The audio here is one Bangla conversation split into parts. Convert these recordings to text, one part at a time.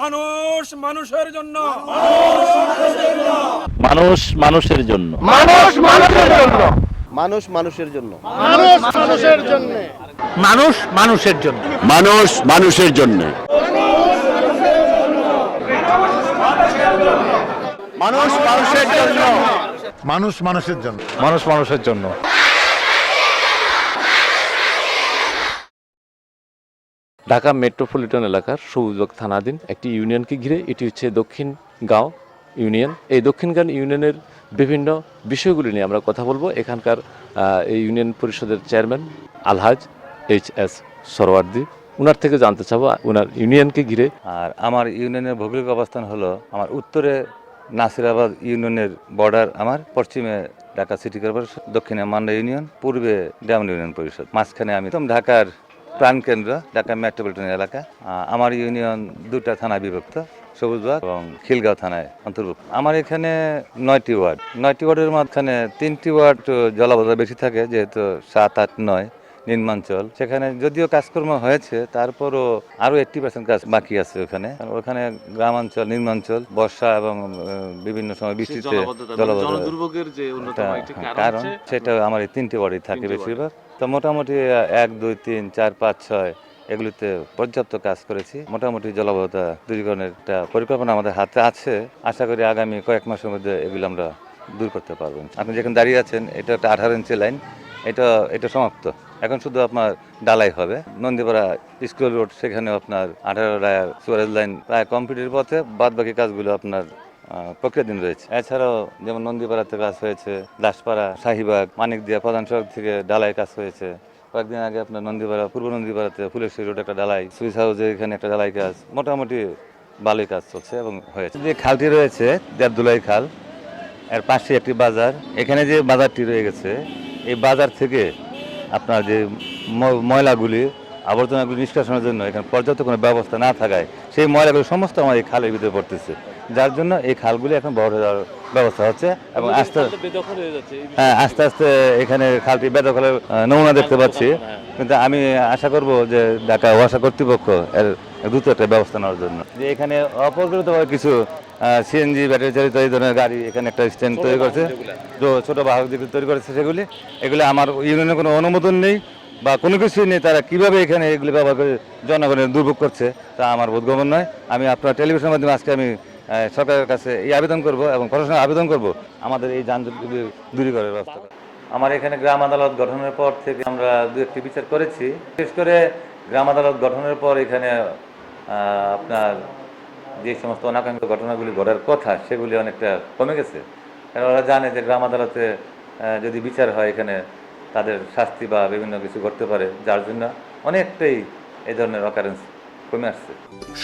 মানুষ মানুষের জন্য, মানুষ মানুষের জন্য, মানুষ মানুষের জন্য, মানুষ মানুষের জন্য, মানুষ মানুষের জন্য, মানুষ মানুষের জন্য, মানুষ মানুষের জন্য, মানুষ মানুষের জন্য, মানুষ মানুষের জন্য, মানুষ মানুষের জন্য। ঢাকা মেট্রোপলিটন এলাকার সবুজবাগ থানাধীন একটি ইউনিয়নকে ঘিরে এটি হচ্ছে দক্ষিণ গাঁও ইউনিয়ন। এই দক্ষিণ গাঁও ইউনিয়নের বিভিন্ন বিষয়গুলি নিয়ে আমরা কথা বলবো। এখানকার এই ইউনিয়ন পরিষদের চেয়ারম্যান আলহাজ এইচ.এস. সরওয়ার্দী, ওনার থেকে জানতে চাবো ওনার ইউনিয়নকে ঘিরে। আর আমার ইউনিয়নের ভৌগোলিক অবস্থান হলো আমার উত্তরে নাসিরাবাদ ইউনিয়নের বর্ডার, আমার পশ্চিমে ঢাকা সিটি কর্পোরেশন, দক্ষিণে মান্ডা ইউনিয়ন, পূর্বে ডেমন ইউনিয়ন পরিষদ, মাঝখানে আমি ঢাকার প্রাণকেন্দ্র ঢাকা মেট্রোপলিটন এলাকা। আমার ইউনিয়ন দুটা থানা বিভক্ত, সবুজবাগ এবং খিলগাঁও থানায় অন্তর্ভুক্ত। আমার এখানে 9টি ওয়ার্ড, 9টি ওয়ার্ডের মাঝখানে 3টি ওয়ার্ড জলাবদ্ধতা বেশি থাকে, যেহেতু 7, 8, 9 নিম্নাঞ্চল। সেখানে যদিও কাজকর্ম হয়েছে, তারপরও আরো 80% কাজ বাকি আছে ওখানে। ওখানে গ্রামাঞ্চল, নিম্নাঞ্চল, বর্ষা এবং বিভিন্ন সময় বৃষ্টিতে জলাবদ্ধতা কারণ সেটা আমার এই 3টি ওয়ার্ডে থাকে বেশিরভাগ। তো মোটামুটি 1, 2, 3, 4, 5, 6 এগুলিতে পর্যাপ্ত কাজ করেছি। মোটামুটি জলাবদ্ধতা দূরীকরণের একটা পরিকল্পনা আমাদের হাতে আছে। আশা করি আগামী কয়েক মাসের মধ্যে এগুলো আমরা দূর করতে পারবো। আপনি যেখানে দাঁড়িয়ে আছেন, এটা একটা 18 ইঞ্চি লাইন, এটা সমাপ্ত। এখন শুধু আপনার ডালাই হবে। নন্দীপাড়া স্কুল রোড, সেখানে আপনার 18 রায়ার সুয়ারেজ লাইন প্রায় কমপ্লিটের পথে, বাদ বাকি কাজগুলো আপনার প্রক্রিয়াধীন রয়েছে। এছাড়াও যেমন নন্দীপাড়াতে কাজ হয়েছে, দাসপাড়া, শাহীবাগ, মানিকদিয়া প্রধান সড়ক থেকে ডালাই কাজ হয়েছে। কয়েকদিন আগে আপনার নন্দীপাড়া, পূর্ব নন্দীপাড়াতে ফুলেশ্বরী রোড একটা ডালাই, সুইস হাউসে এখানে একটা ডালাই কাজ, মোটামুটি ভালোই কাজ চলছে এবং হয়েছে। যে খালটি রয়েছে দেবদুলাই খাল, এর পাশে একটি বাজার। এখানে যে বাজারটি রয়ে গেছে, এই বাজার থেকে আপনার যে ময়লাগুলি, আবর্জনাগুলি নিষ্কাশনের জন্য এখানে পর্যাপ্ত কোনো ব্যবস্থা না থাকায় সেই ময়লাগুলি সমস্ত আমার এই খালের ভিতরে পড়তেছে, যার জন্য এই খালগুলি এখন বড় হয়ে যাওয়ার ব্যবস্থা হচ্ছে এবং আস্তে আস্তে এখানে খালটি বেদখলের নমুনা দেখতে পাচ্ছি। কিন্তু আমি আশা করব যে ঢাকা ওয়াসা কর্তৃপক্ষ এর দ্রুত একটা ব্যবস্থা নেওয়ার জন্য, যে এখানে অপরিকল্পিতভাবে কিছু সিএনজি ব্যাটারি চালিত এই ধরনের গাড়ি এখানে একটা স্ট্যান্ড তৈরি করেছে, ছোট বাহক যেগুলি তৈরি করেছে এগুলি আমার ইউনিয়নের কোনো অনুমোদন নেই বা কোনো কিছুই নেই। তারা কিভাবে এখানে এগুলি ব্যবহার করে জনগণের দুর্ভোগ করছে, তা আমার বোধগম্য নয়। আমি আপনার টেলিভিশনের মাধ্যমে আজকে আমি সরকারের কাছে এই আবেদন করব এবং প্রশাসনের আবেদন করব আমাদের এই যানজটগুলি দূরীকরণের ব্যবস্থা করা। আমার এখানে গ্রাম আদালত গঠনের পর থেকে আমরা 2-1টি বিচার করেছি। বিশেষ করে গ্রাম আদালত গঠনের পর এখানে আপনার যে সমস্ত অনাকাঙ্ক্ষিত ঘটনাগুলি ঘটার কথা, সেগুলি অনেকটা কমে গেছে। কারণ ওরা জানে যে গ্রাম আদালতে যদি বিচার হয়, এখানে তাদের শাস্তি বা বিভিন্ন কিছু ঘটতে পারে, যার জন্য অনেকটাই এই ধরনের অকারেন্স কমে আসছে।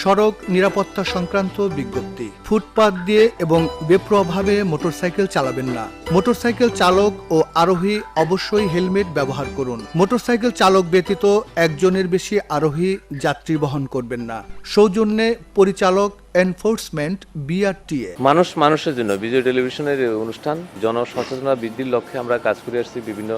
সড়ক নিরাপত্তা সংক্রান্ত বিজ্ঞপ্তি। ফুটপাত দিয়ে এবং বেপরোয়াভাবে মোটরসাইকেল চালাবেন না। মোটরসাইকেল চালক ও আরোহী অবশ্যই হেলমেট ব্যবহার করুন। মোটরসাইকেল চালক ব্যতীত একজনের বেশি আরোহী যাত্রী বহন করবেন না। সৌজন্যে পরিচালক এনফোর্সমেন্ট বিআরটিএ। মানুষ মানুষের জন্য বিজয় টেলিভিশনের অনুষ্ঠান জনসচেতনতা বৃদ্ধির লক্ষ্যে আমরা কাজ করে আসছি বিভিন্ন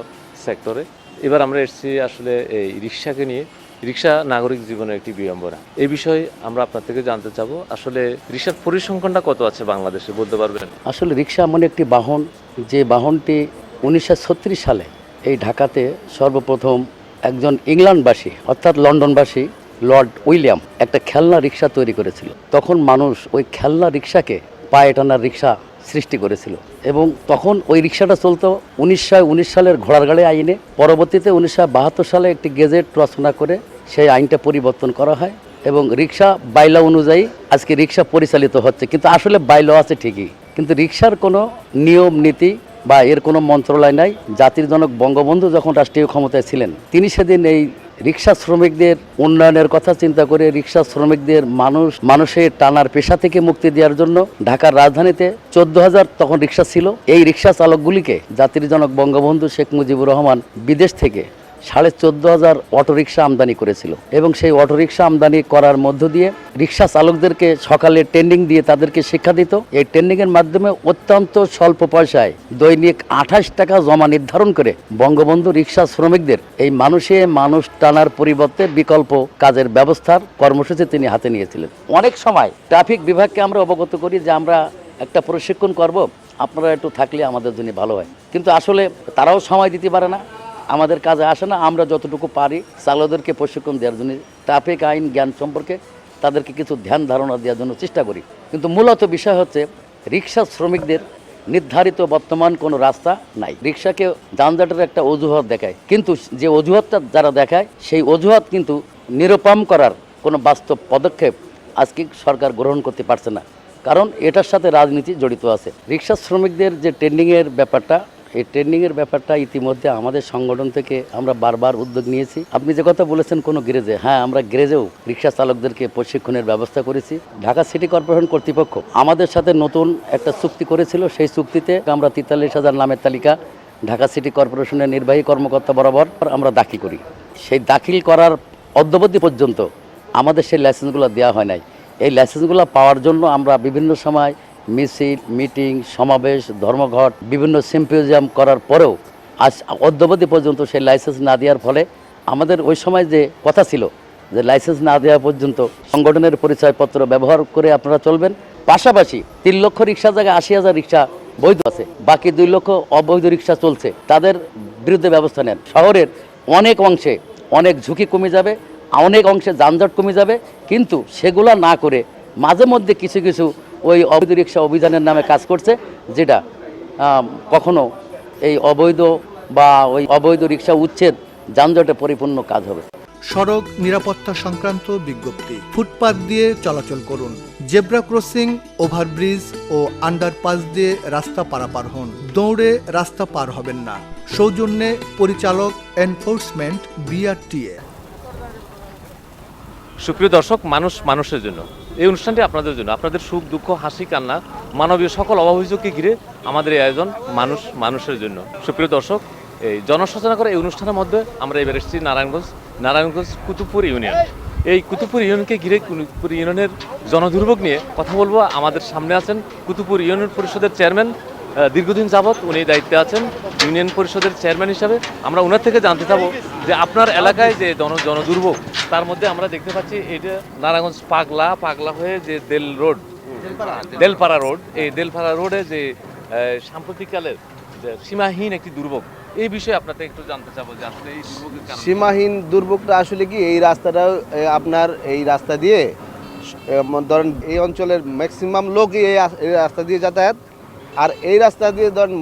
সেক্টরে। এবার আমরা এসেছি আসলে এই রিক্সাকে নিয়ে। রিক্সা নাগরিক জীবনের একটি বিড়ম্বনা। এই বিষয়ে আমরা আপনার থেকে জানতে চাবো, আসলে রিক্সার পরিসংখ্যানটা কত আছে বাংলাদেশে, বলতে পারবেন? আসলে রিক্সা এমন একটি বাহন, যে বাহনটি 1936 সালে এই ঢাকাতে সর্বপ্রথম একজন ইংল্যান্ডবাসী অর্থাৎ লন্ডনবাসী লর্ড উইলিয়াম একটা খেলনা রিক্সা তৈরি করেছিল। তখন মানুষ ওই খেলনা রিক্সাকে পায়ে টানার রিক্সা সৃষ্টি করেছিল এবং তখন ওই রিক্সাটা চলতো 1919 সালের ঘোড়ার গাড়ি আইনে। পরবর্তীতে 1972 সালে একটি গেজেট রচনা করে সেই আইনটা পরিবর্তন করা হয় এবং রিক্সা বাইলা অনুযায়ী আজকে রিক্সা পরিচালিত হচ্ছে। কিন্তু আসলে বাইলা আছে ঠিকই, কিন্তু রিক্সার কোনো নিয়ম নীতি বা এর কোনো মন্ত্রণালয় নাই। জাতির জনক বঙ্গবন্ধু যখন রাষ্ট্রীয় ক্ষমতায় ছিলেন, তিনি সেদিন এই রিক্সা শ্রমিকদের উন্নয়নের কথা চিন্তা করে রিক্সা শ্রমিকদের মানুষের টানার পেশা থেকে মুক্তি দেওয়ার জন্য ঢাকার রাজধানীতে 14,000 তখন রিক্সা ছিল। এই রিক্সা চালকগুলিকে জাতির জনক বঙ্গবন্ধু শেখ মুজিবুর রহমান বিদেশ থেকে 14,500 অটোরিকশা আমদানি করেছিল এবং সেই অটোরিকশা আমদানি করার মধ্য দিয়ে রিক্সা চালকদেরকে সকালে ট্রেনিং দিয়ে তাদেরকে শিক্ষা দিত। এই ট্রেনিংয়ের মাধ্যমে অত্যন্ত স্বল্প পয়সায় দৈনিক 28 টাকা জমা নির্ধারণ করে বঙ্গবন্ধু রিক্সা শ্রমিকদের এই মানুষ টানার পরিবর্তে বিকল্প কাজের ব্যবস্থার কর্মসূচি তিনি হাতে নিয়েছিলেন। অনেক সময় ট্রাফিক বিভাগকে আমরা অবগত করি যে আমরা একটা প্রশিক্ষণ করব, আপনারা একটু থাকলে আমাদের জন্য ভালো হয়, কিন্তু আসলে তারাও সময় দিতে পারে না, আমাদের কাজে আসে না। আমরা যতটুকু পারি চালকদেরকে প্রশিক্ষণ দেওয়ার জন্য, ট্রাফিক আইন জ্ঞান সম্পর্কে তাদেরকে কিছু ধ্যান ধারণা দেওয়ার জন্য চেষ্টা করি। কিন্তু মূলত বিষয় হচ্ছে রিক্সা শ্রমিকদের নির্ধারিত বর্তমান কোনো রাস্তা নাই। রিক্সাকে যানজটের একটা অজুহাত দেখায়, কিন্তু যে অজুহাতটা যারা দেখায় সেই অজুহাত কিন্তু নিরূপণ করার কোনো বাস্তব পদক্ষেপ আজকে সরকার গ্রহণ করতে পারছে না, কারণ এটার সাথে রাজনীতি জড়িত আছে। রিক্সা শ্রমিকদের যে ট্রেনিংয়ের ব্যাপারটা, এই ট্রেনিংয়ের ব্যাপারটা ইতিমধ্যে আমাদের সংগঠন থেকে আমরা বারবার উদ্যোগ নিয়েছি। আপনি যে কথা বলেছেন কোনো গ্যারেজে, হ্যাঁ আমরা গ্যারেজেও রিক্সা চালকদেরকে প্রশিক্ষণের ব্যবস্থা করেছি। ঢাকা সিটি কর্পোরেশন কর্তৃপক্ষ আমাদের সাথে নতুন একটা চুক্তি করেছিল, সেই চুক্তিতে আমরা 43,000 নামের তালিকা ঢাকা সিটি কর্পোরেশনের নির্বাহী কর্মকর্তা বরাবর আমরা দাখিল করি। সেই দাখিল করার অদ্যাবধি পর্যন্ত আমাদের সেই লাইসেন্সগুলো দেওয়া হয় নাই। এই লাইসেন্সগুলো পাওয়ার জন্য আমরা বিভিন্ন সময় মিছিল, মিটিং, সমাবেশ, ধর্মঘট, বিভিন্ন সিম্পোজিয়াম করার পরেও আজ অদ্যাবধি পর্যন্ত সেই লাইসেন্স না দেওয়ার ফলে আমাদের ওই সময় যে কথা ছিল যে লাইসেন্স না দেওয়া পর্যন্ত সংগঠনের পরিচয়পত্র ব্যবহার করে আপনারা চলবেন, পাশাপাশি 3 লক্ষ রিক্সা জায়গায় 80,000 রিক্সা বৈধ আছে, বাকি 2 লক্ষ অবৈধ রিক্সা চলছে, তাদের বিরুদ্ধে ব্যবস্থা নেন। শহরের অনেক অংশে অনেক ঝুঁকি কমে যাবে, অনেক অংশে যানজট কমে যাবে, কিন্তু সেগুলা না করে মাঝে মধ্যে কিছু কিছু ওই অবৈধ রিক্সা অভিযানের নামে কাজ করছে, যেটা কখনো এই অবৈধ বা ওই অবৈধ রিক্সা উচ্ছেদ যানজটে পরিপূর্ণ কাজ হবে। সড়ক নিরাপত্তা সংক্রান্ত বিজ্ঞপ্তি। ফুটপাত দিয়ে চলাচল করুন, জেব্রা ক্রসিং, ওভারব্রিজ ও আন্ডারপাস দিয়ে রাস্তা পারাপার হন, দৌড়ে রাস্তা পার হবেন না। সৌজন্যে পরিচালক এনফোর্সমেন্ট BRTA। সুপ্রিয় দর্শক, মানুষের জন্য এই অনুষ্ঠানটি আপনাদের জন্য, আপনাদের সুখ দুঃখ হাসি কান্না মানবীয় সকল অভাবকে ঘিরে আমাদের এই আয়োজন মানুষের জন্য। সুপ্রিয় দর্শক, এই জনসচেতনা করে এই অনুষ্ঠানের মধ্যে আমরা এবার এসেছি নারায়ণগঞ্জ কুতুবপুর ইউনিয়ন। এই কুতুবপুর ইউনিয়নকে ঘিরে কুতুবপুর ইউনিয়নের জনদুর্ভোগ নিয়ে কথা বলবো। আমাদের সামনে আছেন কুতুবপুর ইউনিয়ন পরিষদের চেয়ারম্যান, দীর্ঘদিন যাবৎ উনি দায়িত্বে আছেন ইউনিয়ন পরিষদের চেয়ারম্যান হিসাবে। আমরা ওনার থেকে জানতে চাবো যে আপনার এলাকায় যে জনদুর্ভোগ, তার মধ্যে আমরা দেখতে পাচ্ছি এটা নারায়ণগঞ্জ পাগলা হয়ে যে দেলপাড়া রোড, এই দেলপাড়া রোডে যে সাম্প্রতিককালের সীমাহীন একটি দুর্ভোগ, এই বিষয়ে আপনাকে একটু জানতে চাবো যে আসলে এই দুর্ভোগের কারণ। সীমাহীন দুর্ভোগটা আসলে কি, এই রাস্তাটা আপনার এই রাস্তা দিয়ে ধরেন এই অঞ্চলের ম্যাক্সিমাম লোকই এই রাস্তা দিয়ে যাতায়াত, আর এই রাস্তা দিয়ে ধরেন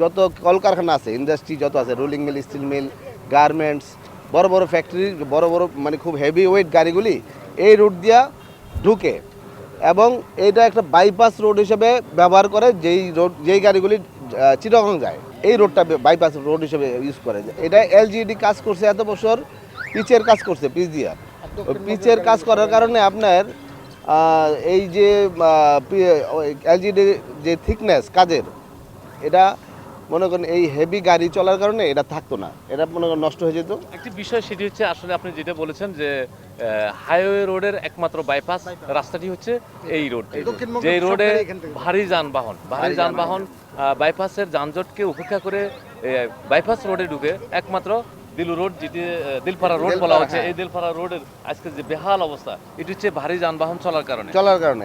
যত কলকারখানা আছে, ইন্ডাস্ট্রি যত আছে, rolling mill, steel mill, garments, বড় বড় ফ্যাক্টরি, বড় মানে খুব হেভি ওয়েট গাড়িগুলি এই রুট দিয়া ঢুকে, এবং এটা একটা বাইপাস রোড হিসেবে ব্যবহার করে। যেই গাড়িগুলি চিটাগং যায়, এই রোডটা বাইপাস রোড হিসেবে ইউজ করে। এটা LGD কাজ করছে এত বছর, পিচের কাজ করছে, পিচ দিয়া। পিচের কাজ করার কারণে আপনার এই যে LGD যে থিকনেস কাজের, এটা মনে করেন এই হেভি গাড়ি চলার কারণে এটা থাকতো না, এটা মনে করেন নষ্ট হয়ে যেত। একটি বিষয় সেটি হচ্ছে আসলে আপনি যেটা বলেছেন যে হাইওয়ে রোডের একমাত্র বাইপাস রাস্তাটি হচ্ছে এই রোড, যে রোডে ভারী যানবাহন বাইপাসের যানজটকে উপেক্ষা করে বাইপাস রোডে ঢুকে একমাত্র দিলু রোড, যেটি দিলপাড়া রোড বলা হচ্ছে, এই দিলপাড়া রোডের আজকে যে বেহাল অবস্থা, এটি হচ্ছে ভারী যানবাহন চলার কারণে।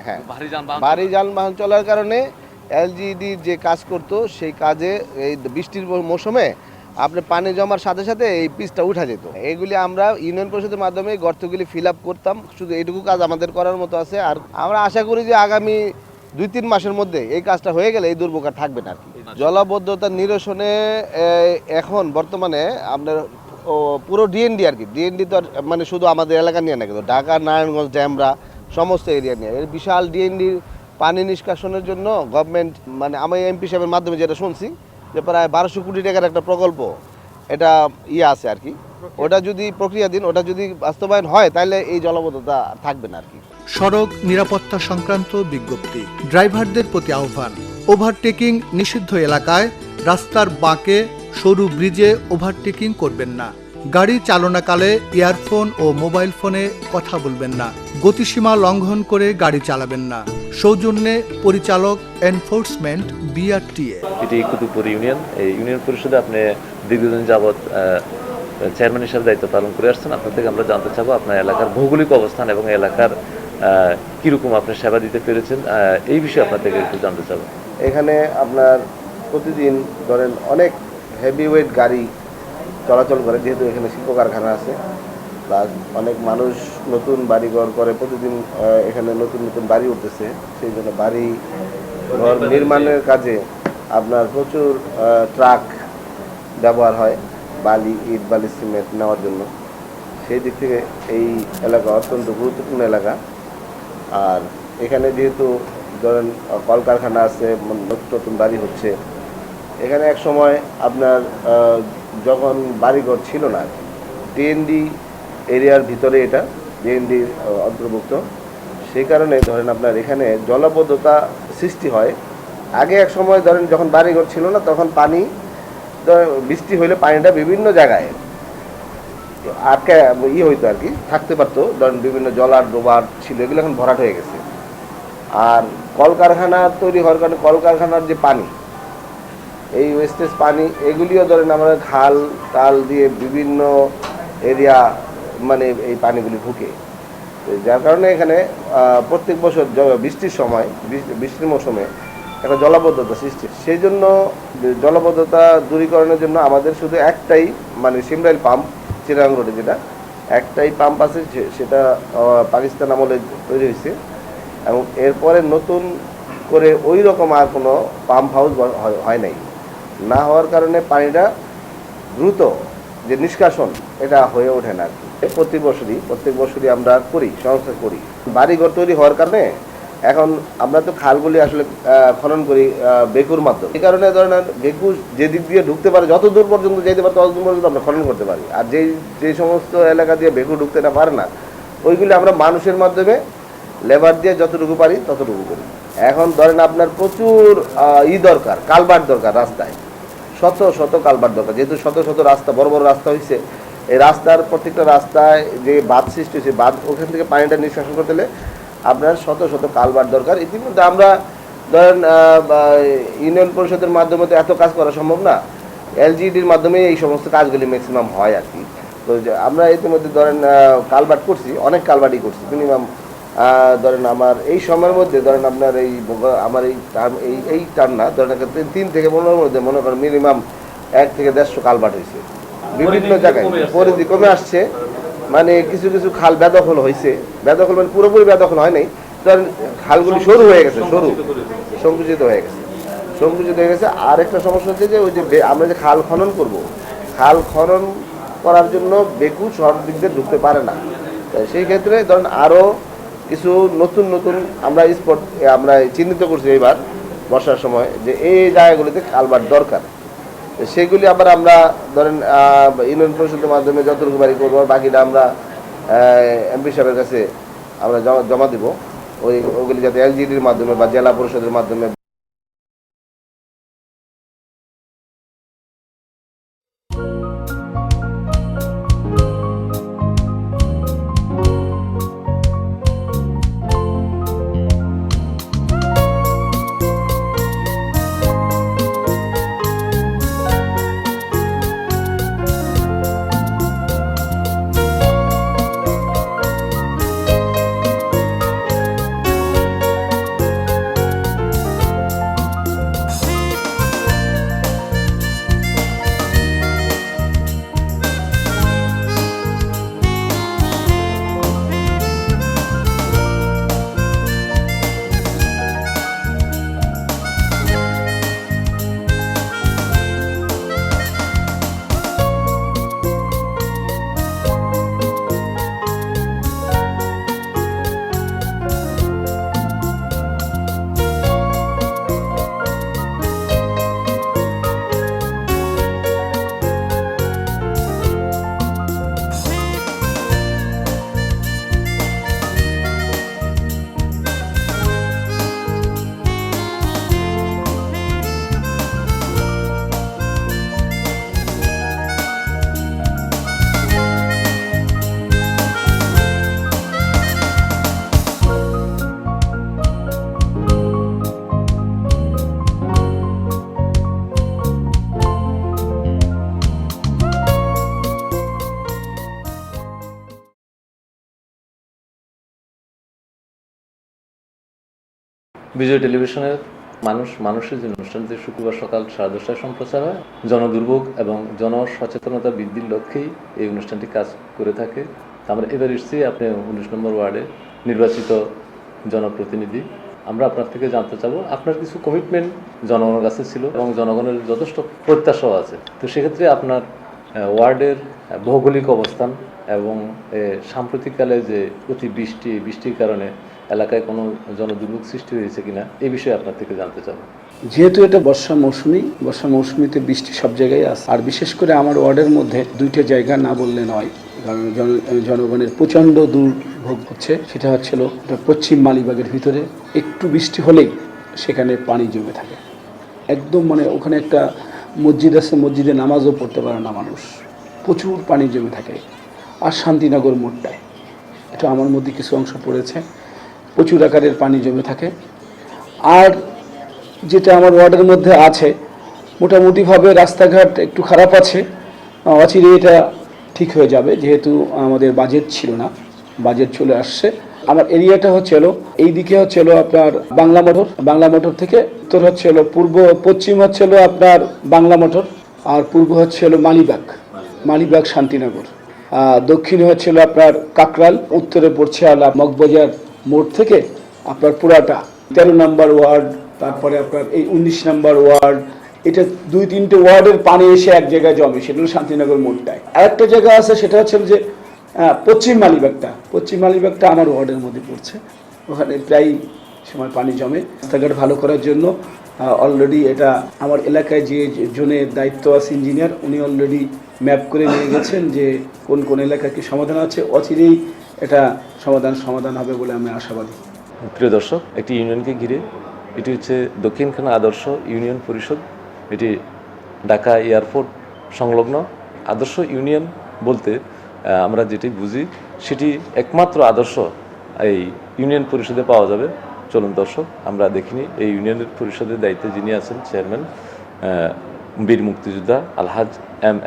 হ্যাঁ, ভারী যানবাহন চলার কারণে LGD যে কাজ করতো, সেই কাজে এই বৃষ্টির মৌসুমে আপনার পানি জমার সাথে সাথে এই পিচটা উঠা যেত। এইগুলি আমরা ইউনিয়ন পরিষদের মাধ্যমে গর্তগুলি ফিল আপ করতাম, শুধু এইটুকু কাজ আমাদের করার মতো আছে। আর আমরা আশা করি যে আগামী 2-3 মাসের মধ্যে এই কাজটা হয়ে গেলে এই দুর্ভোগ আর থাকবে না আর কি। জলাবদ্ধতা নিরসনে এখন বর্তমানে আপনার পুরো DND আর কি, DND তো মানে শুধু আমাদের এলাকা নিয়ে না, কিন্তু ঢাকা, নারায়ণগঞ্জ, ড্যামরা সমস্ত এরিয়া নিয়ে এর বিশাল DND পানি নিষ্কাশনের জন্য গভর্নমেন্ট, মানে আমি MP সাহেবের মাধ্যমে যেটা শুনছি যে প্রায় 1200 কোটি টাকার একটা প্রকল্প, এটা আছে আর কি। ওটা যদি প্রক্রিয়াধীন, ওটা যদি বাস্তবায়ন হয়, তাহলে এই জলাবদ্ধতা থাকবে না আর কি। সড়ক নিরাপত্তা সংক্রান্ত বিজ্ঞপ্তি। ড্রাইভারদের প্রতি আহ্বান, ওভারটেকিং নিষিদ্ধ এলাকায় রাস্তার বাঁকে সরু ব্রিজে ওভারটেকিং করবেন না। গাড়ি চালনাকালে ইয়ারফোন ও মোবাইল ফোনে কথা বলবেন না। গতিসীমা লঙ্ঘন করে গাড়ি চালাবেন না। সৌজন্যে পরিচালক এনফোর্সমেন্ট বিআরটিএ। এটি কুতুবপুর ইউনিয়ন। এই ইউনিয়ন পরিষদে আপনি দীর্ঘদিন যাবৎ চেয়ারম্যান হিসাবে দায়িত্ব পালন করে আসছেন। আপনার থেকে আমরা জানতে চাবো আপনার এলাকার ভৌগোলিক অবস্থান এবং এলাকার কীরকম আপনি সেবা দিতে পেরেছেন, এই বিষয়ে আপনার থেকে একটু জানতে চাবো। এখানে আপনার প্রতিদিন ধরেন অনেক হেভি ওয়েট গাড়ি চলাচল করে, যেহেতু এখানে শিল্প কারখানা আছে, প্লাস অনেক মানুষ নতুন বাড়িঘর করে, প্রতিদিন এখানে নতুন নতুন বাড়ি উঠতেছে। সেই জন্য বাড়ি ঘর নির্মাণের কাজে আপনার প্রচুর ট্রাক ব্যবহার হয় বালি, ইট, বালি, সিমেন্ট নেওয়ার জন্য। সেই দিক থেকে এই এলাকা অত্যন্ত গুরুত্বপূর্ণ এলাকা। আর এখানে যেহেতু ধরেন কলকারখানা আছে, নতুন নতুন বাড়ি হচ্ছে, এখানে এক সময় আপনার যখন বাড়িঘর ছিল না, ডিএনডি এরিয়ার ভিতরে এটা ডিএনডির অন্তর্ভুক্ত, সেই কারণে ধরেন আপনার এখানে জলাবদ্ধতা সৃষ্টি হয়। আগে এক সময় ধরেন যখন বাড়িঘর ছিল না, তখন পানি বৃষ্টি হইলে পানিটা বিভিন্ন জায়গায় আটকে হইতো আর কি, থাকতে পারতো। ধরেন বিভিন্ন জলার ডোবার ছিল, এগুলো এখন ভরাট হয়ে গেছে। আর কলকারখানা তৈরি হওয়ার কারণে কলকারখানার যে পানি, এই ওয়েস্টেজ পানি, এগুলিও ধরেন আমরা খাল টাল দিয়ে বিভিন্ন এরিয়া মানে এই পানিগুলি ঢুকে, যার কারণে এখানে প্রত্যেক বছর বৃষ্টির সময়, বৃষ্টির মৌসুমে একটা জলাবদ্ধতা সৃষ্টি। সেই জন্য জলাবদ্ধতা দূরীকরণের জন্য আমাদের শুধু একটাই মানে সিমরাইল পাম্প, চিরাং রোডে যেটা একটাই পাম্প আছে, সেটা পাকিস্তান আমলে তৈরি হয়েছে। এবং এরপরে নতুন করে ওই রকম আর কোনো পাম্প হাউস হয় নাই। না হওয়ার কারণে পানিটা দ্রুত যে নিষ্কাশন এটা হয়ে ওঠে না আর কি। প্রত্যেক বছরই আমরা সংস্কার করি। বাড়িঘর তৈরি হওয়ার কারণে এখন আমরা তো খালগুলি আসলে খনন করি বেকুর মাধ্যমে। এই কারণে ধরেন বেকু যে দিক দিয়ে ঢুকতে পারে, যত দূর পর্যন্ত যেতে পারে তত দূর পর্যন্ত আমরা খনন করতে পারি। আর যে সমস্ত এলাকা দিয়ে বেকু ঢুকতে না পারে না, ওইগুলি আমরা মানুষের মাধ্যমে লেবার দিয়ে যতটুকু পারি ততটুকু করি। এখন ধরেন আপনার প্রচুর দরকার, কালভার্ট দরকার, রাস্তায় শত শত কালভার্ট দরকার। যেহেতু শত শত রাস্তা, বড় বড় রাস্তা হয়েছে, এই রাস্তার প্রত্যেকটা রাস্তায় যে বাঁধ সৃষ্টি হয়েছে, বাঁধ ওখান থেকে পানিটা নিষ্কাশন করতে হলে আপনার শত শত কালভার্ট দরকার। ইতিমধ্যে আমরা ধরেন ইউনিয়ন পরিষদের মাধ্যমে তো এত কাজ করা সম্ভব না, এলজিডির মাধ্যমে এই সমস্ত কাজগুলি ম্যাক্সিমাম হয় আর কি। তো আমরা ইতিমধ্যে ধরেন কালভার্ট করছি, অনেক কালভার্টই করছি। মিনিমাম ধরেন আমার এই সময়ের মধ্যে ধরেন আপনার আমার এই টার্ম না, ধরেন 3 থেকে 15 মধ্যে মনে করেন মিনিমাম 1 থেকে 150 কালভার্ট হয়েছে বিভিন্ন জায়গায়। পরিধি কমে আসছে, মানে কিছু কিছু খাল বেদখল হয়েছে। বেদখল মানে পুরোপুরি বেদখল হয় নাই, ধরেন খালগুলি সরু হয়ে গেছে, সংকুচিত হয়ে গেছে। আর একটা সমস্যা হচ্ছে যে ওই যে আমরা যে খাল খনন করব, খাল খনন করার জন্য বেকু সব দিক দিয়ে ঢুকতে পারে না। সেই ক্ষেত্রে ধরেন আরও কিছু নতুন নতুন আমরা স্পট আমরা চিহ্নিত করছি এবার বর্ষার সময়, যে এই জায়গাগুলিতে কালভার্ট দরকার। সেগুলি আবার আমরা ধরেন ইউনিয়ন পরিষদের মাধ্যমে যতটুকু বাড়ি করবো, বাকিটা আমরা এমপি সাহেবের কাছে আমরা জমা দিব। ওগুলি যাতে এলজিডির মাধ্যমে বা জেলা পরিষদের মাধ্যমে বিজয় টেলিভিশনের মানুষের যে অনুষ্ঠানটি শুক্রবার সকাল 10:30টায় সম্প্রচার হয়, জনদুর্ভোগ এবং জনসচেতনতা বৃদ্ধির লক্ষ্যেই এই অনুষ্ঠানটি কাজ করে থাকে। আমরা এবার এসেছি আপনি 19 নম্বর ওয়ার্ডে নির্বাচিত জনপ্রতিনিধি। আমরা আপনার থেকে জানতে চাবো আপনার কিছু কমিটমেন্ট জনগণের কাছে ছিল এবং জনগণের যথেষ্ট প্রত্যাশাও আছে। তো সেক্ষেত্রে আপনার ওয়ার্ডের ভৌগোলিক অবস্থান এবং সাম্প্রতিককালে যে বৃষ্টির কারণে এলাকায় কোনো জনদুর্ভোগ সৃষ্টি হয়েছে কিনা এই বিষয়ে আপনার থেকে জানতে চাবো। যেহেতু এটা বর্ষা মৌসুমিতে বৃষ্টি সব জায়গায় আছে, আর বিশেষ করে আমার ওয়ার্ডের মধ্যে 2টা জায়গা না বললে নয়, কারণ জনগণের প্রচণ্ড দুর্ভোগ হচ্ছে। সেটা হচ্ছিল পশ্চিম মালিবাগের ভিতরে একটু বৃষ্টি হলেই সেখানে পানি জমে থাকে একদম, মানে ওখানে একটা মসজিদ আছে, মসজিদে নামাজও পড়তে পারে না মানুষ, প্রচুর পানি জমে থাকে। আর শান্তিনগর মোড়টায় এটা আমার মধ্যে কিছু অংশ পড়েছে, প্রচুর আকারের পানি জমে থাকে। আর যেটা আমার ওয়ার্ডের মধ্যে আছে মোটামুটিভাবে রাস্তাঘাট একটু খারাপ আছে, অচিরে এটা ঠিক হয়ে যাবে, যেহেতু আমাদের বাজেট ছিল না, বাজেট চলে আসছে। আমার এরিয়াটা হচ্ছিল এই দিকে হচ্ছিল আপনার বাংলা মোটর থেকে উত্তর হচ্ছিল পশ্চিম হচ্ছিল আপনার বাংলা মোটর, আর পূর্ব হচ্ছিল মালিবাগ শান্তিনগর, দক্ষিণে হচ্ছিল আপনার কাকরাল, উত্তরে পড়ছে মগবাজার মোড় থেকে আপনার পুরাটা 13 নম্বর ওয়ার্ড, তারপরে আপনার এই 19 নম্বর ওয়ার্ড। এটা 2-3টে ওয়ার্ডের পানি এসে এক জায়গায় জমে, সেটা হলো শান্তিনগর মোড়টায়। আরেকটা জায়গা আছে সেটা হচ্ছে যে পশ্চিম মালিবাগটা আমার ওয়ার্ডের মধ্যে পড়ছে, ওখানে প্রায় সময় পানি জমে। রাস্তাঘাট ভালো করার জন্য অলরেডি এটা আমার এলাকায় যে জনের দায়িত্ব আছে ইঞ্জিনিয়ার, উনি অলরেডি ম্যাপ করে নিয়ে গেছেন যে কোন কোন এলাকায় কি সমাধান আছে, অচিরেই এটা সমাধান হবে বলে আমি আশাবাদী। প্রিয় দর্শক, একটি ইউনিয়নকে ঘিরে এটি হচ্ছে দক্ষিণখান আদর্শ ইউনিয়ন পরিষদ। এটি ঢাকা এয়ারপোর্ট সংলগ্ন। আদর্শ ইউনিয়ন বলতে আমরা যেটি বুঝি সেটি একমাত্র আদর্শ এই ইউনিয়ন পরিষদে পাওয়া যাবে। চলুন দর্শক, আমরা দেখিনি এই ইউনিয়নের পরিষদের দায়িত্বে যিনি আছেন চেয়ারম্যান বীর মুক্তিযোদ্ধা আলহাজ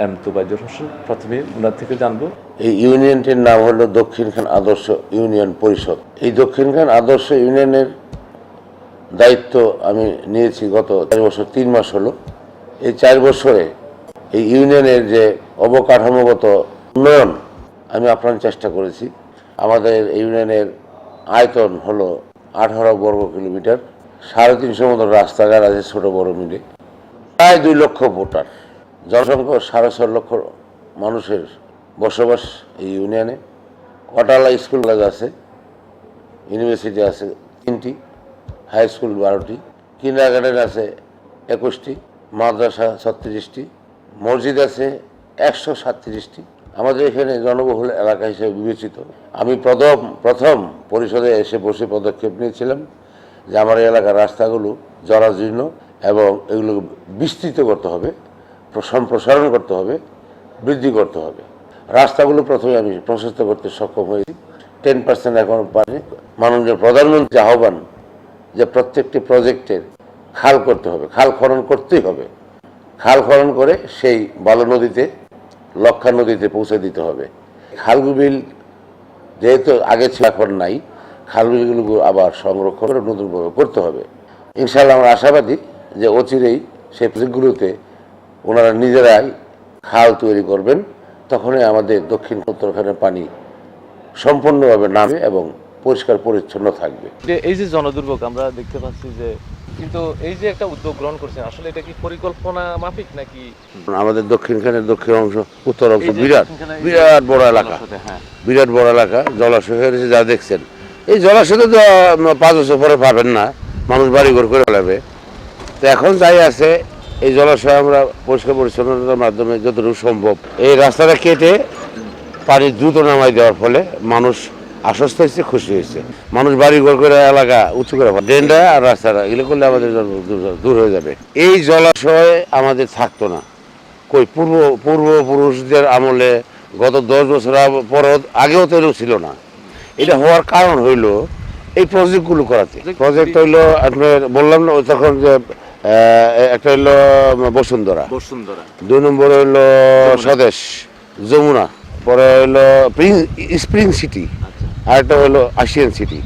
এম তোবাইদুর হোসেন। প্রথমে ওনার থেকে জানবো। এই ইউনিয়নটির নাম হলো দক্ষিণখান আদর্শ ইউনিয়ন পরিষদ। এই দক্ষিণখান আদর্শ ইউনিয়নের দায়িত্ব আমি নিয়েছি গত 4 বছর 3 মাস হলো। এই 4 বছরে এই ইউনিয়নের যে অবকাঠামোগত উন্নয়ন আমি আপ্রাণ চেষ্টা করেছি। আমাদের ইউনিয়নের আয়তন হলো 18 বর্গ কিলোমিটার, 350 মতো রাস্তাঘাট আছে ছোট বড় মিলে, প্রায় 2 লক্ষ ভোটার, জনসংখ্যা 6.5 লক্ষ মানুষের বসবাস এই ইউনিয়নে। কটালা স্কুল কলেজ আছে, ইউনিভার্সিটি আছে 3টি, হাই স্কুল 12টি, কিন্ডারগার্টেন আছে 21টি, মাদ্রাসা 36টি, মসজিদ আছে 137টি। আমাদের এখানে জনবহুল এলাকা হিসেবে বিবেচিত। আমি প্রথম পরিষদে এসে বসে পদক্ষেপ নিয়েছিলাম যে আমার এলাকার রাস্তাগুলো জরাজীর্ণ এবং এগুলো বিস্তৃত করতে হবে, সম্প্রসারণ করতে হবে, বৃদ্ধি করতে হবে। রাস্তাগুলো প্রথমে আমি প্রশস্ত করতে সক্ষম হয়েছি, 10% এখন পারে। মাননীয় প্রধানমন্ত্রী আহ্বান যে প্রত্যেকটি প্রজেক্টের খাল করতে হবে, খাল খনন করতেই হবে, খাল খনন করে সেই বালু নদীতে লক্ষা নদীতে পৌঁছে দিতে হবে। খালবিল যেহেতু আগে ছিল এখন নাই, খালবিলগুলো আবার সংরক্ষণ করে নতুনভাবে করতে হবে। ইনশাআল্লাহ আমরা আশাবাদী যে অচিরেই সেই প্রজেক্টগুলোতে ওনারা নিজেরাই খাল তৈরি করবেন, তখনই আমাদের দক্ষিণ উত্তরখানের পানি সম্পূর্ণভাবে নামে এবং পরিষ্কার পরিচ্ছন্ন থাকবে। এই যে জনদুর্ভোগ আমরা দেখতে পাচ্ছি যে, কিন্তু এই যে একটা উদ্যোগ গ্রহণ করছেন, আসলে এটা কি পরিকল্পনা মাফিক নাকি? আমাদের দক্ষিণখানের দক্ষিণ অংশ উত্তর অংশ বিরাট বড় এলাকা, বিরাট বড় এলাকা। জলাশয় হয়েছে যা দেখছেন, এই জলাশয় তো 5 বছর পরে পাবেন না, মানুষ বাড়িঘর করে ফেলাবে। তো এখন যাই আছে এই জলাশয় আমরা পরিষ্কার পরিচ্ছন্নতার মাধ্যমে যতটুকু সম্ভব এই রাস্তাটা কেটে পানি দ্রুত নামাই দেওয়ার ফলে মানুষ আশ্বস্ত হয়েছে, খুশি হয়েছে। মানুষ বাড়ি ঘর করে এলাকা উঁচু করে ড্রেনটা আর রাস্তাটা এগুলো করলে আমাদের দূর হয়ে যাবে। এই জলাশয় আমাদের থাকতো না, কই পূর্বপুরুষদের আমলে গত 10 বছর পর আগেও তো ছিল না। এটা হওয়ার কারণ হইল এই প্রজেক্টগুলো করাতে। প্রজেক্ট হইলো আপনার বললাম না তখন যে একটা হইলো বসুন্ধরা, 2 নম্বর হইলো স্বদেশ যমুনা, পরে হইলো স্প্রিং সিটি, আর একটা হলো আশিয়ান সিটি।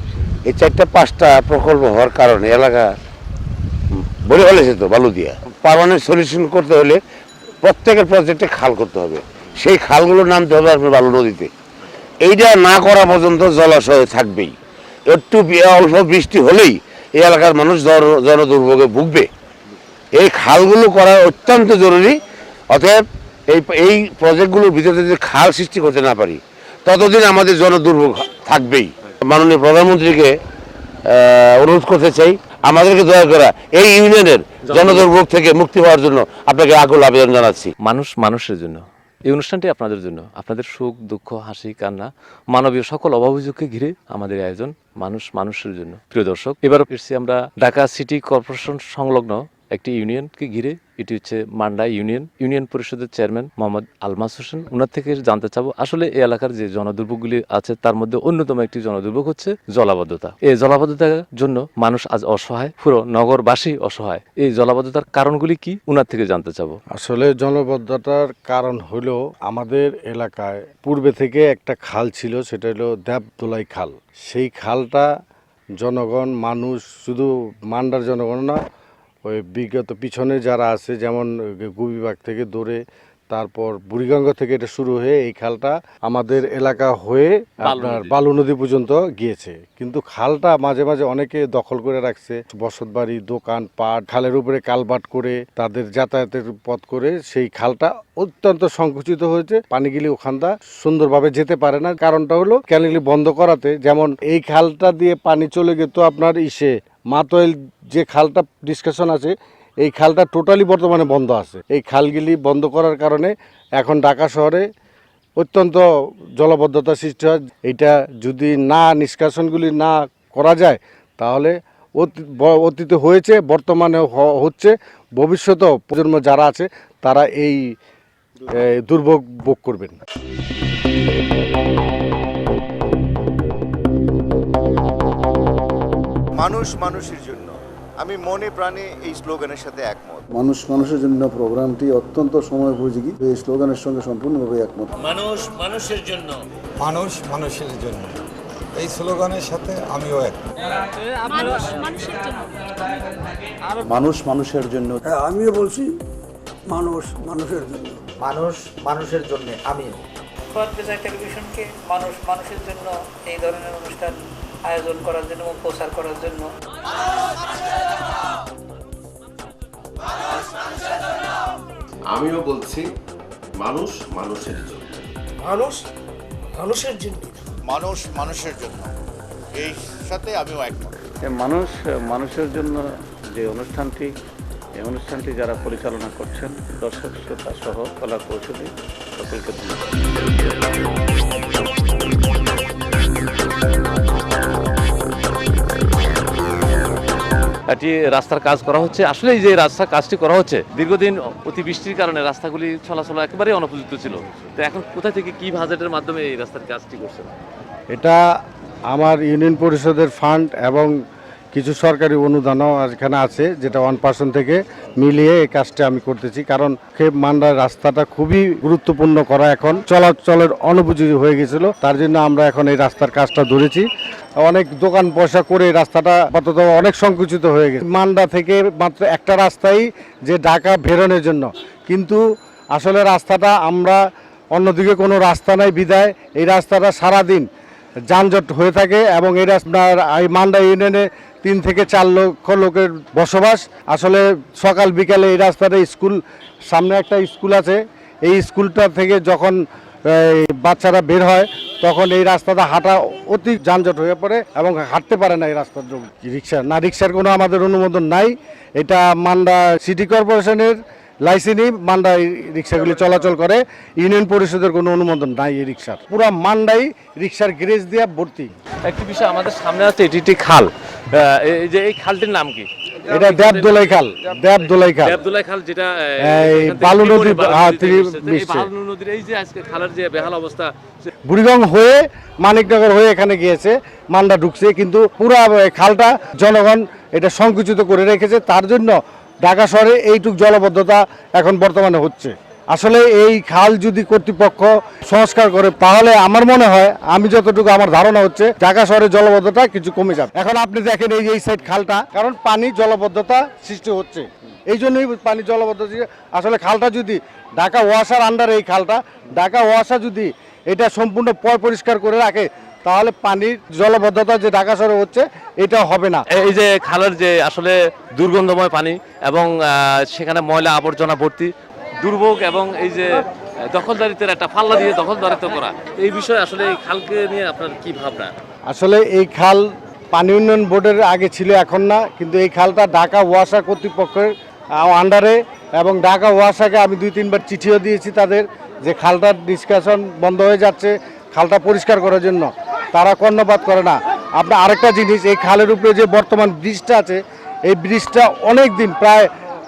এই 4-5টা প্রকল্প হওয়ার কারণে এলাকা বলে ফেলেছে তো বালু দিয়া। পার্মানেন্ট সলিউশন করতে হলে প্রত্যেকের প্রজেক্টে খাল করতে হবে, সেই খালগুলো নামতে হবে আপনার বালু নদীতে। এইটা না করা পর্যন্ত জলাশয় থাকবেই। একটু অল্প বৃষ্টি হলেই এই এলাকার মানুষ জনদুর্ভোগে ভুগবে। এই খালগুলো করা অত্যন্ত জরুরি। অতএব এই প্রজেক্টগুলোর ভিতরে যদি খাল সৃষ্টি করতে না পারি ততদিন আমাদের জনদুর্ভোগ থাকবেই। মাননীয় প্রধানমন্ত্রীকে অনুরোধ করতে চাই, আমাদেরকে দয়া করা এই ইউনিয়নের জনদুর্ভোগ থেকে মুক্তি পাওয়ার জন্য আপনাকে আকুল আবেদন জানাচ্ছি। মানুষ মানুষের জন্য এই অনুষ্ঠানটি আপনাদের জন্য, আপনাদের সুখ দুঃখ হাসি কান্না মানবীয় সকল অভাবযোগকে ঘিরে আমাদের আয়োজন মানুষ মানুষের জন্য। প্রিয় দর্শক, এবার এসেছি আমরা ঢাকা সিটি কর্পোরেশন সংলগ্ন একটি ইউনিয়নকে ঘিরে। এটি হচ্ছে মান্ডা ইউনিয়ন পরিষদের চেয়ারম্যান মোহাম্মদ আলমাস হোসেন। ওনার থেকে জানতে চাবো আসলে এই এলাকার যে জনদুর্ভোগগুলি আছে তার মধ্যে অন্যতম একটি জনদুর্ভোগ হচ্ছে জলাবদ্ধতা। এই জলাবদ্ধতার জন্য মানুষ আজ অসহায়, পুরো নগরবাসী অসহায়। এই জলাবদ্ধতার কারণগুলি কি ওনার থেকে জানতে চাবো। আসলে জলাবদ্ধতার কারণ হলো আমাদের এলাকায় পূর্বে থেকে একটা খাল ছিল, সেটা হলো দেবদোলাই খাল। সেই খালটা জনগণ মানুষ, শুধু মান্ডার জনগণ না, ওই বিগত পিছনে যারা আছে যেমন গুবিবাগ থেকে দৌড়ে, তারপর বুড়িগঙ্গা থেকে এটা শুরু হয়ে এই খালটা আমাদের এলাকা হয়ে আপনার বালু নদী পর্যন্ত গিয়েছে। কিন্তু খালটা মাঝে মাঝে অনেকে দখল করে রাখছে, বসতবাড়ি, দোকান পাট, খালের উপরে কালবাট করে তাদের যাতায়াতের পথ করে সেই খালটা অত্যন্ত সংকুচিত হয়েছে। পানিগুলি ওখানটা সুন্দরভাবে যেতে পারে না। কারণটা হলো ক্যানেলগুলি বন্ধ করাতে। যেমন এই খালটা দিয়ে পানি চলে যেত আপনার মাতোয়েল যে খালটা ডিসকাশন আছে, এই খালটা টোটালি বর্তমানে বন্ধ আছে। এই খালগুলি বন্ধ করার কারণে এখন ঢাকা শহরে অত্যন্ত জলাবদ্ধতা সৃষ্টি হয়। এটা যদি নিষ্কাশনগুলি না করা যায় তাহলে অতীতে হয়েছে, বর্তমানে হচ্ছে, ভবিষ্যতেও প্রজন্ম যারা আছে তারা এই দুর্ভোগ ভোগ করবেন। মানুষ মানুষের জন্য, আমি মনে প্রাণে এই স্লোগানের সাথে একমত। মানুষ মানুষের জন্য প্রোগ্রামটি অত্যন্ত সময়োপযোগী। এই স্লোগানের সঙ্গে সম্পূর্ণভাবে একমত। মানুষ মানুষের জন্য, মানুষ মানুষের জন্য, এই স্লোগানের সাথে আমিও একমত। মানুষ মানুষের জন্য, আমিও বলছি মানুষ মানুষের জন্য, মানুষ মানুষের জন্য আমিও। টেলিভিশনকে মানুষ মানুষের জন্য এই ধরনের অনুষ্ঠান আয়োজন করার জন্য এবং প্রচার করার জন্য। আমিও বলছি মানুষ মানুষের জন্য, মানুষ মানুষের জন্য, মানুষ মানুষের জন্য, এই সাথে আমিও একমত। মানুষ মানুষের জন্য যে অনুষ্ঠানটি, এই অনুষ্ঠানটি যারা পরিচালনা করছেন, দর্শক শ্রোতা সহ কলা কৌশলী সকলকে ধন্যবাদ। একটি রাস্তার কাজ করা হচ্ছে। আসলে এই যে রাস্তার কাজটি করা হচ্ছে, দীর্ঘদিন অতিবৃষ্টির কারণে রাস্তাগুলি চলাচল একেবারেই অনুপযুক্ত ছিল। তো এখন কোথা থেকে কি বাজেটের মাধ্যমে এই রাস্তার কাজটি করছেন? এটা আমার ইউনিয়ন পরিষদের ফান্ড এবং কিছু সরকারি অনুদানও এখানে আছে, যেটা 1% থেকে মিলিয়ে এই কাজটা আমি করতেছি। কারণ খেপ মান্ডার রাস্তাটা খুবই গুরুত্বপূর্ণ করা, এখন চলাচলের অনুপযোগী হয়ে গেছিল। তার জন্য আমরা এখন এই রাস্তার কাজটা ধরেছি। অনেক দোকান পয়সা করে এই রাস্তাটা আপাতত অনেক সংকুচিত হয়ে গেছে। মান্ডা থেকে মাত্র একটা রাস্তাই যে ঢাকা বেরোনোর জন্য, কিন্তু আসলে রাস্তাটা আমরা অন্যদিকে কোনো রাস্তা নাই বিধায় এই রাস্তাটা সারাদিন যানজট হয়ে থাকে। এবং এই রাস্তার এই মান্ডা ইউনিয়নে 3 থেকে 4 লক্ষ লোকের বসবাস। আসলে সকাল বিকালে এই রাস্তাটা স্কুল, সামনে একটা স্কুল আছে, এই স্কুলটা থেকে যখন বাচ্চারা বের হয় তখন এই রাস্তাটা হাঁটা অতি যানজট হয়ে পড়ে এবং হাঁটতে পারে না এই রাস্তার জন্য। রিক্সার কোনো আমাদের অনুমোদন নাই। এটা মান্ডা সিটি কর্পোরেশনের লাইসেন্সে মান্ডা রিক্সাগুলি চলাচল করে, ইউনিয়ন পরিষদের কোনো অনুমোদন নাই এই রিক্সার। পুরো মান্ডাই রিক্সার গ্যারেজ দিয়ে ভর্তি। একটি বিষয় আমাদের সামনে আছে, এটি একটি খাল। এই যে এই খালটির নাম কি? এটা দেবদোলাই খাল। দেবদোলাই খাল যেটা বালু নদী, বালু নদীর এই যে আজকে খালের যে বেহাল অবস্থা, বুড়িগঙ্গ হয়ে মানিকনগর হয়ে এখানে গিয়েছে, মান্ডা ঢুকছে, কিন্তু পুরো খালটা জনগণ এটা সংকুচিত করে রেখেছে। তার জন্য ঢাকা শহরে এইটুক জলবদ্ধতা এখন বর্তমানে হচ্ছে। আসলে এই খাল যদি কর্তৃপক্ষ সংস্কার করে তাহলে আমার মনে হয়, আমি যতটুকু আমার ধারণা হচ্ছে, ঢাকা শহরের জলবদ্ধতা কিছু কমে যাবে। এখন আপনি দেখেন এই সাইড খালটা, কারণ পানি জলবদ্ধতা সৃষ্টি হচ্ছে, এই জন্যই পানি জলবদ্ধতা। আসলে খালটা যদি ঢাকা ওয়াসার আন্ডারে, এই খালটা ঢাকা ওয়াসা যদি এটা সম্পূর্ণ পরিষ্কার করে রাখে তাহলে পানির জলবদ্ধতা যে ঢাকা শহরে হচ্ছে এটা হবে না। এই যে খালের যে আসলে দুর্গন্ধময় পানি এবং সেখানে ময়লা আবর্জনা ভর্তি, দুর্ভোগ এবং এই যে দখলদারিত্বের একটা পাল্লা দিয়ে দখলদারিত্ব করা, এই বিষয়ে আসলে এই খালকে নিয়ে আপনার কি ভাবনা? আসলে এই খাল পানি উন্নয়ন বোর্ডের আগে ছিল, এখন না, কিন্তু এই খালটা ঢাকা ওয়াসা কর্তৃপক্ষের আন্ডারে, এবং ঢাকা ওয়াসাকে আমি 2-3বার চিঠিও দিয়েছি তাদের, যে খালটার ডিসকাশন বন্ধ হয়ে যাচ্ছে, খালটা পরিষ্কার করার জন্য। তারা কর্ণপাত করে না। আপনার আরেকটা জিনিস, এই খালের উপরে যে বর্তমান ব্রিজটা আছে, এই ব্রিজটা অনেক দিন, প্রায়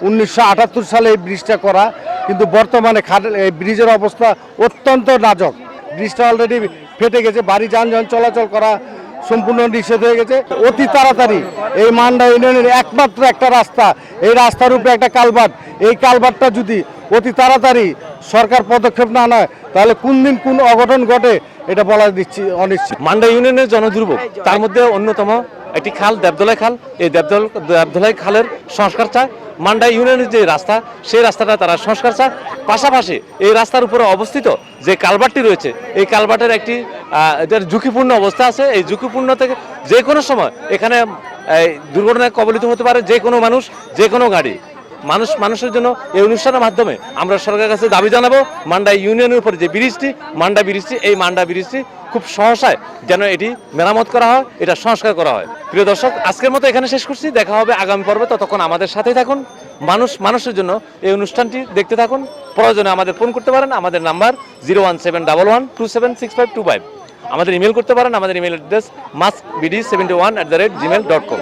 1978 সালে এই ব্রিজটা করা, কিন্তু বর্তমানে এই ব্রিজের অবস্থা অত্যন্ত নাজুক। ব্রিজটা অলরেডি ফেটে গেছে, ভারী যানবাহন চলাচল করা সম্পূর্ণ নিষেধ হয়ে গেছে। অতি তাড়াতাড়ি এই মান্ডা ইউনিয়নের একমাত্র একটা রাস্তা, এই রাস্তার উপরে একটা কালভার্ট, এই কালভার্টটা যদি অতি তাড়াতাড়ি সরকার পদক্ষেপ না নেয় তাহলে কোন দিন কোন অঘটন ঘটে এটা বলা দিচ্ছি অনিশ্চিত। মান্ডা ইউনিয়নের জনদুর্ভোগ, তার মধ্যে অন্যতম একটি খাল দেবদলাই খাল। এই দেবদলাই খালের সংস্কার চায় মান্ডা ইউনিয়নের যে রাস্তা, সেই রাস্তাটা তারা সংস্কার চায়। পাশাপাশি এই রাস্তার উপরে অবস্থিত যে কালভার্টটি রয়েছে, এই কালভার্টের একটি এটার ঝুঁকিপূর্ণ অবস্থা আছে। এই ঝুঁকিপূর্ণ থেকে যে কোনো সময় এখানে দুর্ঘটনায় কবলিত হতে পারে যে কোনো মানুষ, যে কোনো গাড়ি। মানুষের জন্য এই অনুষ্ঠানের মাধ্যমে আমরা সরকারের কাছে দাবি জানাবো, মান্ডা ইউনিয়নের উপরে যে ব্রিজটি, এই মান্ডা ব্রিজটি খুব সহসায় যেন এটি মেরামত করা হয়, এটা সংস্কার করা হয়। প্রিয় দর্শক, আজকের মতো এখানে শেষ করছি। দেখা হবে আগামী পর্বে। ততক্ষণ আমাদের সাথেই থাকুন। মানুষের জন্য এই অনুষ্ঠানটি দেখতে থাকুন। প্রয়োজনে আমাদের ফোন করতে পারেন। আমাদের নাম্বার 01711276525। আমাদের ইমেল করতে পারেন। আমাদের ইমেল অ্যাড্রেস maskbd71@gmail.com।